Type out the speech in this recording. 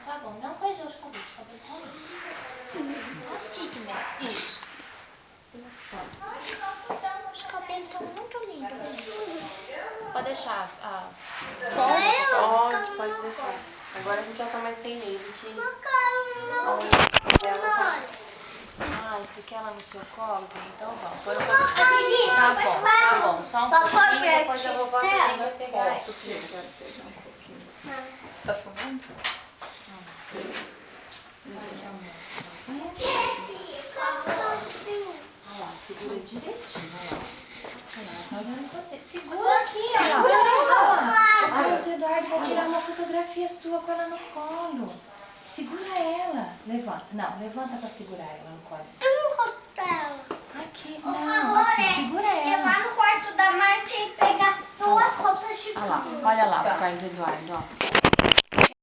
Tá bom, não coisou os cabelos tá bom? Assim que mesmo. Isso. Os cabelos estão muito lindos. Pode deixar. Pode deixar. Agora a gente já tá mais sem medo que... Ah, você quer ela no seu colo? Então vamos. Põe um pouquinho. Tá bom. Só um pouquinho e depois a vovó também vai pegar. Posso quero pegar um pouquinho. Você tá filmando? Olha lá, segura direitinho. Olha lá, tá olhando você. Segura aqui, olha lá. A Luiz Eduardo vai tirar uma fotografia sua com ela no colo. Segura ela. Levanta. Não, levanta pra segurar ela no colo. Eu não gosto dela. Aqui, Por não, favor, aqui. Segura ir ela. lá no quarto da Márcia e pegar duas roupas de Olha lá pro Carlos Eduardo, ó.